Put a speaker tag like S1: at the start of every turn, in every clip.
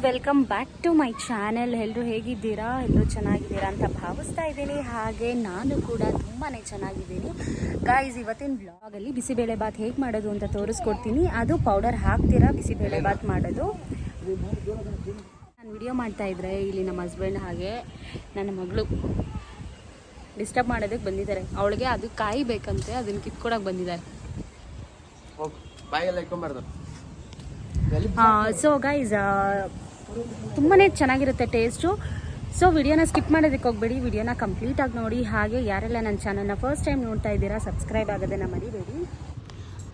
S1: Welcome back to my channel. ಎಲ್ಲರೂ ಹೇಗಿದ್ದೀರಾ? ಎಲ್ಲರೂ ಚೆನ್ನಾಗಿದ್ದೀರಾ ಅಂತ ಭಾವಿಸ್ತಾ ಇದ್ದೀನಿ. ಹಾಗೆ ನಾನು ಕೂಡ ತುಂಬಾ ಚೆನ್ನಾಗಿದ್ದೀನಿ. ಗಾಯ್ಸ್, ಇವತ್ತಿನ ವ್ಲಾಗಲ್ಲಿ ಬಿಸಿಬೇಳೆ ಬಾತ್ ಹೇಗೆ ಮಾಡೋದು ಅಂತ ತೋರಿಸ್ಕೊಡ್ತೀನಿ. ಅದು ಪೌಡರ್ ಹಾಕ್ತೀರಾ ಬಿಸಿಬೇಳೆ ಬಾತ್ ಮಾಡೋದು. ನಾನು ವಿಡಿಯೋ ಮಾಡ್ತಾ ಇದ್ರೆ ಇಲ್ಲಿ ನಮ್ಮ ಹಸ್ಬೆಂಡ್ ಹಾಗೆ ನನ್ನ ಮಗಳು ಡಿಸ್ಟರ್ಬ್ ಮಾಡೋದಕ್ಕೆ ಬಂದಿದ್ದಾರೆ. ಅವಳಿಗೆ ಅದು ಕಾಯಿ ಬೇಕಂತೆ, ಅದನ್ನು ಕಿತ್ಕೊಡಕ್ಕೆ ಬಂದಿದ್ದಾರೆ. ಸೊ ಗೈಸ್, ತುಂಬಾ ಚೆನ್ನಾಗಿರುತ್ತೆ ಟೇಸ್ಟು. ಸೊ ವಿಡಿಯೋನ ಸ್ಕಿಪ್ ಮಾಡೋದಕ್ಕೆ ಹೋಗ್ಬೇಡಿ, ವಿಡಿಯೋನ ಕಂಪ್ಲೀಟಾಗಿ ನೋಡಿ. ಹಾಗೆ ಯಾರೆಲ್ಲ ನನ್ನ ಚಾನಲ್ನ ಫಸ್ಟ್ ಟೈಮ್ ನೋಡ್ತಾ ಇದ್ದೀರಾ, ಸಬ್ಸ್ಕ್ರೈಬ್ ಆಗೋದನ್ನು ಮರಿಬೇಡಿ.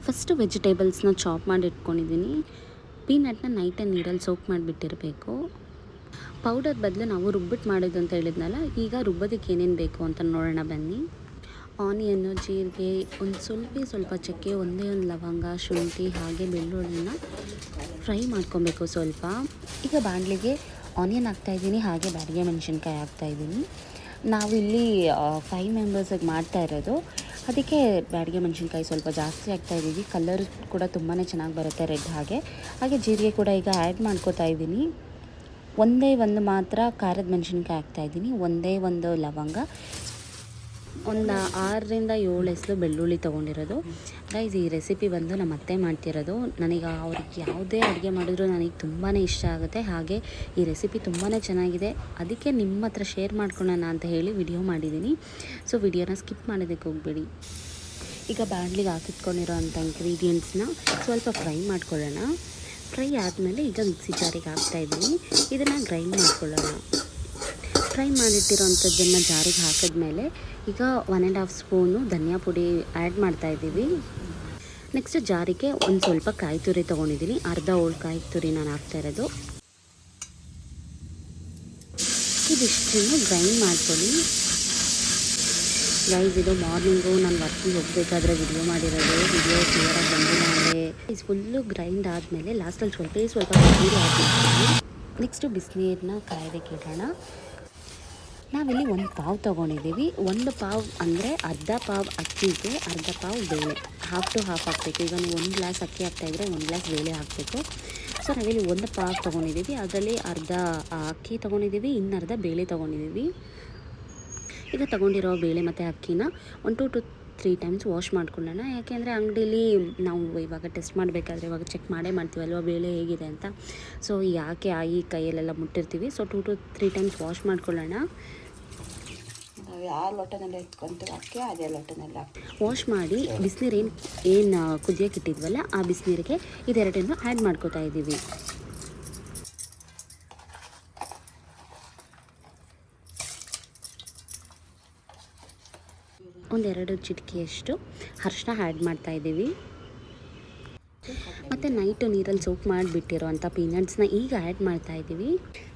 S1: ಫಸ್ಟು ವೆಜಿಟೇಬಲ್ಸ್ನ ಚಾಪ್ ಮಾಡಿ ಇಟ್ಕೊಂಡಿದ್ದೀನಿ. ಪೀನಟ್ನ ನೈಟೇ ನೀರಲ್ಲಿ ಸೋಕ್ ಮಾಡಿಬಿಟ್ಟಿರಬೇಕು. ಪೌಡರ್ ಬದಲು ನಾವು ರುಬ್ಬಿಟ್ಟು ಮಾಡೋದು ಅಂತ ಹೇಳಿದ್ನಲ್ಲ, ಈಗ ರುಬ್ಬೋದಕ್ಕೆ ಏನೇನು ಬೇಕು ಅಂತ ನೋಡೋಣ ಬನ್ನಿ. ಆನಿಯನ್ನು, ಜೀರಿಗೆ, ಒಂದು ಸ್ವಲ್ಪ ಚಕ್ಕೆ, ಒಂದೇ ಒಂದು ಲವಂಗ, ಶುಂಠಿ ಹಾಗೆ ಬೆಳ್ಳುಳ್ಳಿನ ಫ್ರೈ ಮಾಡ್ಕೊಬೇಕು ಸ್ವಲ್ಪ. ಈಗ ಬಾಣಲಿಗೆ ಆನಿಯನ್ ಹಾಕ್ತಾಯಿದ್ದೀನಿ, ಹಾಗೆ ಬ್ಯಾಡಗೆ ಮೆಣಸಿನ್ಕಾಯಿ ಹಾಕ್ತಾಯಿದ್ದೀನಿ. ನಾವು ಇಲ್ಲಿ 5 ಮೆಂಬರ್ಸಿಗೆ ಮಾಡ್ತಾ ಇರೋದು, ಅದಕ್ಕೆ ಬ್ಯಾಡಗೆ ಮೆಣಸಿನ್ಕಾಯಿ ಸ್ವಲ್ಪ ಜಾಸ್ತಿ ಹಾಕ್ತಾಯಿದ್ದೀವಿ. ಕಲರ್ ಕೂಡ ತುಂಬಾ ಚೆನ್ನಾಗಿ ಬರುತ್ತೆ, ರೆಡ್. ಹಾಗೆ ಜೀರಿಗೆ ಕೂಡ ಈಗ ಆ್ಯಡ್ ಮಾಡ್ಕೋತಾ ಇದ್ದೀನಿ. ಒಂದೇ ಒಂದು ಮಾತ್ರ ಖಾರದ ಮೆಣಸಿನ್ಕಾಯಿ ಹಾಕ್ತಾಯಿದ್ದೀನಿ, ಒಂದೇ ಒಂದು ಲವಂಗ, ಒಂದು 6ರಿಂದ 7 ಎಸಳು ಬೆಳ್ಳುಳ್ಳಿ ತೊಗೊಂಡಿರೋದು. ಗೈಸ್, ಈ ರೆಸಿಪಿ ಬಂದು ನಮ್ಮ ಅತ್ತೆ ಮಾಡ್ತಿರೋದು. ನನಗೆ ಅವ್ರಿಗೆ ಯಾವುದೇ ಅಡುಗೆ ಮಾಡಿದ್ರು ನನಗೆ ತುಂಬಾ ಇಷ್ಟ ಆಗುತ್ತೆ. ಹಾಗೆ ಈ ರೆಸಿಪಿ ತುಂಬಾ ಚೆನ್ನಾಗಿದೆ, ಅದಕ್ಕೆ ನಿಮ್ಮ ಹತ್ರ ಶೇರ್ ಮಾಡ್ಕೊಳ್ಳೋಣ ಅಂತ ಹೇಳಿ ವಿಡಿಯೋ ಮಾಡಿದ್ದೀನಿ. ಸೊ ವಿಡಿಯೋನ ಸ್ಕಿಪ್ ಮಾಡೋದಕ್ಕೆ ಹೋಗಬೇಡಿ. ಈಗ ಬಾಣಲಿಗೆ ಹಾಕಿಟ್ಕೊಂಡಿರೋ ಅಂಥ ಇಂಗ್ರೀಡಿಯೆಂಟ್ಸ್ನ ಸ್ವಲ್ಪ ಫ್ರೈ ಮಾಡ್ಕೊಳ್ಳೋಣ. ಫ್ರೈ ಆದಮೇಲೆ ಈಗ ಮಿಕ್ಸಿ ಜಾರಿಗೆ ಹಾಕ್ತಾಯಿದ್ದೀನಿ. ಇದನ್ನು ಗ್ರೈಂಡ್ ಮಾಡ್ಕೊಳ್ಳೋಣ. ಫ್ರೈ ಮಾಡಿಟ್ಟಿರೋವಂಥದ್ದನ್ನು ಜಾರಿಗೆ ಹಾಕಿದ್ಮೇಲೆ ಈಗ 1.5 ಸ್ಪೂನು ಧನಿಯಾ ಪುಡಿ ಆ್ಯಡ್ ಮಾಡ್ತಾಯಿದ್ದೀವಿ. ನೆಕ್ಸ್ಟ್ ಜಾರಿಗೆ ಒಂದು ಸ್ವಲ್ಪ ಕಾಯಿ ತುರಿ ತೊಗೊಂಡಿದ್ದೀನಿ, ಅರ್ಧ ಹೋಳು ಕಾಯಿ ತುರಿ ನಾನು ಹಾಕ್ತಾಯಿರೋದು. ಇದಿಷ್ಟನ್ನು ಗ್ರೈಂಡ್ ಮಾಡ್ಕೊಳ್ಳಿ. ಗೈಸ್, ಇದು ಮಾರ್ನಿಂಗು ನಾನು ವರ್ಕಿಗೆ ಹೋಗಬೇಕಾದ್ರೆ ವಿಡಿಯೋ ಮಾಡಿರೋದು. ವಿಡಿಯೋ ಕ್ಲಿಯರಾಗಿ ಬಂದಿಲ್ಲ ಅಂದರೆ ಇದು ಫುಲ್ಲು ಗ್ರೈಂಡ್ ಆದಮೇಲೆ ಲಾಸ್ಟಲ್ಲಿ ಸ್ವಲ್ಪ ನೀರು ಹಾಕಿರ್ತೀವಿ. ನೆಕ್ಸ್ಟು ಬಿಸಿನೀರನ್ನ ಕಾಯೋದಕ್ಕೆ ಇಡೋಣ. ನಾವಿಲ್ಲಿ 1 ಪಾವ್ ತೊಗೊಂಡಿದ್ದೀವಿ. 1 ಪಾವ್ ಅಂದರೆ ಅರ್ಧ ಪಾವ್ ಅಕ್ಕಿಗೆ ಅರ್ಧ ಪಾವ್ ಬೇಳೆ, ಹಾಫ್ ಟು ಹಾಫ್ ಹಾಕಬೇಕು. ಈಗ ನೀವು 1 ಗ್ಲಾಸ್ ಅಕ್ಕಿ ಹಾಕ್ತಾಯಿದ್ರೆ 1 ಗ್ಲಾಸ್ ಬೇಳೆ ಹಾಕಬೇಕು. ಸೊ ನಾವಿಲ್ಲಿ 1 ಪಾವ್ ತೊಗೊಂಡಿದ್ದೀವಿ, ಅದರಲ್ಲಿ ಅರ್ಧ ಅಕ್ಕಿ ತೊಗೊಂಡಿದ್ದೀವಿ, ಇನ್ನರ್ಧ ಬೇಳೆ ತೊಗೊಂಡಿದ್ದೀವಿ. ಈಗ ತೊಗೊಂಡಿರೋ ಬೇಳೆ ಮತ್ತು ಅಕ್ಕಿನ 1 to 3 ಟೈಮ್ಸ್ ವಾಶ್ ಮಾಡ್ಕೊಳ್ಳೋಣ. ಯಾಕೆಂದರೆ ಅಂಗಡೀಲಿ ನಾವು ಇವಾಗ ಟೆಸ್ಟ್ ಮಾಡಬೇಕಾದ್ರೆ ಇವಾಗ ಚೆಕ್ ಮಾಡ್ತೀವಲ್ವ ಬೇಳೆ ಹೇಗಿದೆ ಅಂತ. ಸೊ ಯಾಕೆ ಈ ಕೈಯಲ್ಲೆಲ್ಲ ಮುಟ್ಟಿರ್ತೀವಿ. ಸೊ 2 to 3 ಟೈಮ್ಸ್ ವಾಶ್ ಮಾಡ್ಕೊಳ್ಳೋಣ.
S2: ನಾವು ಯಾವ ಲೋಟನಲ್ಲಿ ಇಟ್ಕೊಂತೀವಿ ಅಕ್ಕಿ ಅದೇ ಲೋಟನಲ್ಲಿ
S1: ವಾಶ್ ಮಾಡಿ ಬಿಸಿನೀರು ಏನು ಕುದಿಯೋಕೆ ಇಟ್ಟಿದ್ವಲ್ಲ ಆ ಬಿಸಿನೀರಿಗೆ ಇದೆರಡನ್ನು ಆ್ಯಡ್ ಮಾಡ್ಕೋತಾ ಇದ್ದೀವಿ. ಒಂದೆರಡು ಚಿಟಿಕೆಯಷ್ಟು ಅರಿಶಿನ ಆ್ಯಡ್ ಮಾಡ್ತಾಯಿದ್ದೀವಿ. ಮತ್ತು ನೈಟು ನೀರಲ್ಲಿ ಸೋಕ್ ಮಾಡಿಬಿಟ್ಟಿರೋ ಅಂಥ ಪೀನಟ್ಸ್ನ ಈಗ ಆ್ಯಡ್ ಮಾಡ್ತಾಯಿದ್ದೀವಿ.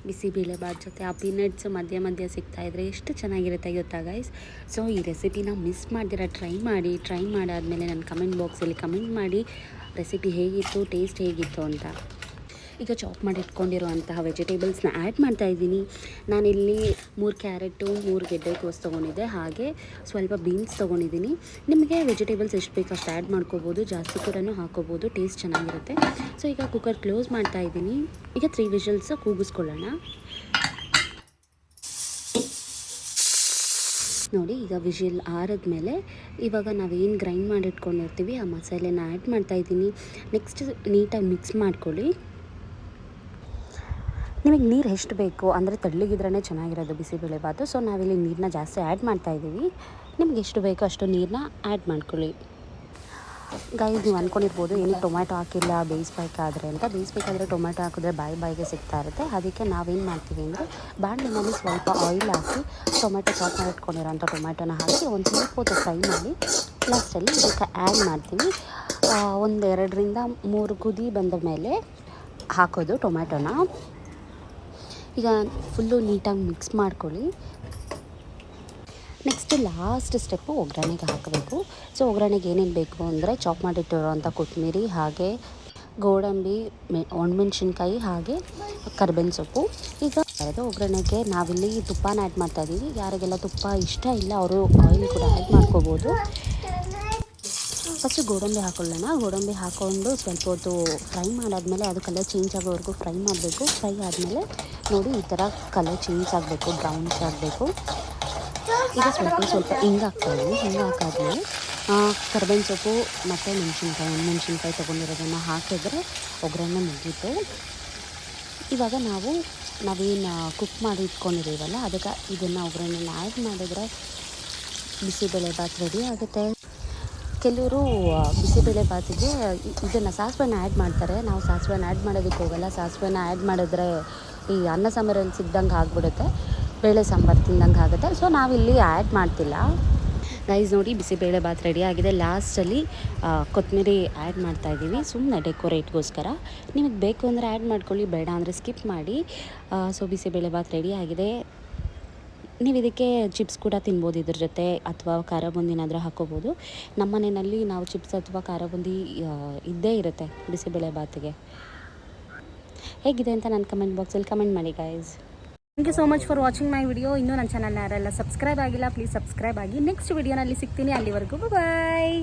S1: ಬಿಸಿಬೇಳೆ ಬಾತ್ ಜೊತೆ ಆ ಪೀನಟ್ಸ್ ಮಧ್ಯ ಸಿಗ್ತಾಯಿದ್ರೆ ಎಷ್ಟು ಚೆನ್ನಾಗಿರುತ್ತೆ ಗೊತ್ತಾ ಗೈಸ್. ಸೊ ಈ ರೆಸಿಪಿನ ಮಿಸ್ ಮಾಡ್ದಿರ ಟ್ರೈ ಮಾಡಾದಮೇಲೆ ನನ್ನ ಕಮೆಂಟ್ ಬಾಕ್ಸಲ್ಲಿ ಕಮೆಂಟ್ ಮಾಡಿ ರೆಸಿಪಿ ಹೇಗಿತ್ತು, ಟೇಸ್ಟ್ ಹೇಗಿತ್ತು ಅಂತ. ಈಗ ಚಾಪ್ ಮಾಡಿ ಇಟ್ಕೊಂಡಿರುವಂತಹ ವೆಜಿಟೇಬಲ್ಸ್ನ ಆ್ಯಡ್ ಮಾಡ್ತಾಯಿದ್ದೀನಿ. ನಾನಿಲ್ಲಿ 3 ಕ್ಯಾರೆಟು, 3 ಗೆಡ್ಡೆಕೋಸು ತೊಗೊಂಡಿದ್ದೆ, ಹಾಗೆ ಸ್ವಲ್ಪ ಬೀನ್ಸ್ ತೊಗೊಂಡಿದ್ದೀನಿ. ನಿಮಗೆ ವೆಜಿಟೇಬಲ್ಸ್ ಎಷ್ಟು ಬೇಕು ಅಷ್ಟು ಆ್ಯಡ್ ಮಾಡ್ಕೋಬೋದು, ಜಾಸ್ತಿ ಕೂಡ ಹಾಕೋಬೋದು, ಟೇಸ್ಟ್ ಚೆನ್ನಾಗಿರುತ್ತೆ. ಸೊ ಈಗ ಕುಕ್ಕರ್ ಕ್ಲೋಸ್ ಮಾಡ್ತಾಯಿದ್ದೀನಿ. ಈಗ 3 ವಿಷಲ್ಸ್ ಕೂಗಿಸ್ಕೊಳ್ಳೋಣ. ನೋಡಿ, ಈಗ ವಿಷಲ್ ಆರಿದ್ಮೇಲೆ ಇವಾಗ ನಾವೇನು ಗ್ರೈಂಡ್ ಮಾಡಿ ಇಟ್ಕೊಂಡಿರ್ತೀವಿ ಆ ಮಸಾಲೆನ ಆ್ಯಡ್ ಮಾಡ್ತಾಯಿದ್ದೀನಿ. ನೆಕ್ಸ್ಟ್ ನೀಟಾಗಿ ಮಿಕ್ಸ್ ಮಾಡ್ಕೊಳ್ಳಿ. ನಿಮಗೆ ನೀರು ಎಷ್ಟು ಬೇಕು ಅಂದರೆ ತೆಳ್ಳಗಿದ್ರೇ ಚೆನ್ನಾಗಿರೋದು ಬಿಸಿಬೇಳೆ ಬಾತು. ಸೊ ನಾವಿಲ್ಲಿ ನೀರನ್ನ ಜಾಸ್ತಿ ಆ್ಯಡ್ ಮಾಡ್ತಾಯಿದ್ದೀವಿ. ನಿಮ್ಗೆ ಎಷ್ಟು ಬೇಕೋ ಅಷ್ಟು ನೀರನ್ನ ಆ್ಯಡ್ ಮಾಡ್ಕೊಳ್ಳಿ. ಗೈಸ್, ನೀವು ಅಂದ್ಕೊಂಡಿರ್ಬೋದು ಏನಕ್ಕೆ ಟೊಮ್ಯಾಟೊ ಹಾಕಿಲ್ಲ ಬೇಯಿಸ್ಬೇಕಾದ್ರೆ ಅಂತ. ಬೇಯಿಸ್ಬೇಕಾದ್ರೆ ಟೊಮ್ಯಾಟೊ ಹಾಕಿದ್ರೆ ಬಾಯಿಗೆ ಸಿಗ್ತಾ ಇರುತ್ತೆ. ಅದಕ್ಕೆ ನಾವೇನು ಮಾಡ್ತೀವಿ ಅಂದರೆ ಬಾಣಲಿನಲ್ಲಿ ಸ್ವಲ್ಪ ಆಯಿಲ್ ಹಾಕಿ ಟೊಮ್ಯಾಟೊ ಚಾಪ್ ಮಾಡಿ ಇಟ್ಕೊಂಡಿರೋಂಥ ಟೊಮ್ಯಾಟೊನ ಹಾಕಿ ಒಂದು ಸ್ವಲ್ಪ ಹೊತ್ತು ಫ್ರೈ ಮಾಡಿ ಲಾಸ್ಟಲ್ಲಿ ಇದಕ್ಕೆ ಆ್ಯಡ್ ಮಾಡ್ತೀವಿ. 1-2ರಿಂದ 3 ಕುದಿ ಬಂದ ಮೇಲೆ ಹಾಕೋದು ಟೊಮ್ಯಾಟೊನ. ಈಗ ಫುಲ್ಲು ನೀಟಾಗಿ ಮಿಕ್ಸ್ ಮಾಡ್ಕೊಳ್ಳಿ. ನೆಕ್ಸ್ಟ್ ಲಾಸ್ಟ್ ಸ್ಟೆಪ್ಪು ಒಗ್ಗರಣೆಗೆ ಹಾಕಬೇಕು. ಸೊ ಒಗ್ಗರಣೆಗೆ ಏನೇನು ಬೇಕು ಅಂದರೆ ಚಾಪ್ ಮಾಡಿಟ್ಟಿರೋವಂಥ ಕೊತ್ತಂಬರಿ, ಹಾಗೆ ಗೋಡಂಬಿ, ಒಣಮೆಣ್ಸಿನ್ಕಾಯಿ, ಹಾಗೆ ಕರಿಬೇವಿನ ಸೊಪ್ಪು. ಈಗ ಒಗ್ಗರಣೆಗೆ ನಾವಿಲ್ಲಿ ತುಪ್ಪನ ಆ್ಯಡ್ ಮಾಡ್ತಾಯಿದ್ದೀವಿ. ಯಾರಿಗೆಲ್ಲ ತುಪ್ಪ ಇಷ್ಟ ಇಲ್ಲ ಅವರು ಆಯಿಲ್ ಕೂಡ ಆ್ಯಡ್ ಮಾಡ್ಕೋಬೋದು. ಫಸ್ಟು ಗೋಡಂಬಿ ಹಾಕೊಳ್ಳೋಣ. ಗೋಡಂಬಿ ಹಾಕ್ಕೊಂಡು ಸ್ವಲ್ಪ ಹೊತ್ತು ಫ್ರೈ ಮಾಡಾದಮೇಲೆ ಅದು ಕಲರ್ ಚೇಂಜ್ ಆಗೋವರೆಗೂ ಫ್ರೈ ಮಾಡಬೇಕು. ಫ್ರೈ ಆದಮೇಲೆ ನೋಡಿ ಈ ಥರ ಕಲರ್ ಚೇಂಜ್ ಆಗಬೇಕು, ಬ್ರೌನ್ಸ್ ಆಗಬೇಕು. ಈಗ ಸ್ವಲ್ಪ ಹಿಂಗೆ ಹಾಕ್ತಾಯಿದ್ದೀನಿ. ಹಿಂಗೆ ಹಾಕಾದ್ಮೇಲೆ ಕರ್ಬೇವಿನ ಸೊಪ್ಪು ಮತ್ತು ಮೆಣಸಿನ್ಕಾಯಿ ತೊಗೊಂಡಿರೋದನ್ನು ಹಾಕಿದ್ರೆ ಒಗ್ಗರಣೆ ಮುಗೀತು. ಇವಾಗ ನಾವೇನು ಕುಕ್ ಮಾಡಿ ಇಟ್ಕೊಂಡಿದ್ದೀವಲ್ಲ ಅದಕ್ಕೆ ಇದನ್ನು ಒಗ್ಗರಣೆನ ಆ್ಯಡ್ ಮಾಡಿದರೆ ಬಿಸಿಬೇಳೆಭಾತ್ ರೆಡಿ ಆಗುತ್ತೆ. ಕೆಲವರು ಬಿಸಿಬೇಳೆಭಾತಿಗೆ ಇದನ್ನು ಸಾಸಿವೆನ ಆ್ಯಡ್ ಮಾಡ್ತಾರೆ. ನಾವು ಸಾಸಿವೆನ ಆ್ಯಡ್ ಮಾಡೋದಕ್ಕೆ ಹೋಗಲ್ಲ. ಸಾಸಿವೆನ ಆ್ಯಡ್ ಮಾಡಿದ್ರೆ ಈ ಅನ್ನ ಸಾಂಬಾರಲ್ಲಿ ಸಿಗ್ದಂಗೆ ಆಗಿಬಿಡುತ್ತೆ, ಬೇಳೆ ಸಾಂಬಾರು ತಿಂದಂಗೆ ಆಗುತ್ತೆ. ಸೊ ನಾವಿಲ್ಲಿ ಆ್ಯಡ್ ಮಾಡ್ತಿಲ್ಲ. ಗೈಸ್ ನೋಡಿ ಬಿಸಿಬೇಳೆಭಾತ್ ರೆಡಿ ಆಗಿದೆ. ಲಾಸ್ಟಲ್ಲಿ ಕೊತ್ತಂಬರಿ ಆ್ಯಡ್ ಮಾಡ್ತಾಯಿದ್ದೀವಿ, ಸುಮ್ಮನೆ ಡೆಕೋರೇಟ್ಗೋಸ್ಕರ. ನಿಮಗೆ ಬೇಕು ಅಂದರೆ ಆ್ಯಡ್ ಮಾಡ್ಕೊಳ್ಳಿ, ಬೇಡ ಅಂದರೆ ಸ್ಕಿಪ್ ಮಾಡಿ. ಸೊ ಬಿಸಿಬೇಳೆಭಾತ್ ರೆಡಿ ಆಗಿದೆ. ನೀವು ಇದಕ್ಕೆ ಚಿಪ್ಸ್ ಕೂಡ ತಿನ್ಬೋದು ಇದ್ರ ಜೊತೆ, ಅಥವಾ ಖಾರ ಬುಂದಿನಾದರೂ ಹಾಕ್ಕೋಬೋದು. ನಮ್ಮ ಮನೆಯಲ್ಲಿ ನಾವು ಚಿಪ್ಸ್ ಅಥವಾ ಖಾರ ಬುಂದಿ ಇದ್ದೇ ಇರುತ್ತೆ ಬಿಸಿಬೇಳೆಭಾತಿಗೆ. ಹೇಗಿದೆ ಅಂತ ನನ್ನ ಕಮೆಂಟ್ ಬಾಕ್ಸಲ್ಲಿ ಕಮೆಂಟ್ ಮಾಡಿ guys. Thank you so much for watching my video. ಇನ್ನೂ ನನ್ನ ಚಾನಲ್ನ ಯಾರೆಲ್ಲ ಸಬ್ಸ್ಕ್ರೈಬ್ ಆಗಿಲ್ಲ, ಪ್ಲೀಸ್ ಸಬ್ಸ್ಕ್ರೈಬ್ ಆಗಿ. ನೆಕ್ಸ್ಟ್ ವಿಡಿಯೋನಲ್ಲಿ ಸಿಗ್ತೀನಿ. ಅಲ್ಲಿವರೆಗೂ ಬಾಯ್.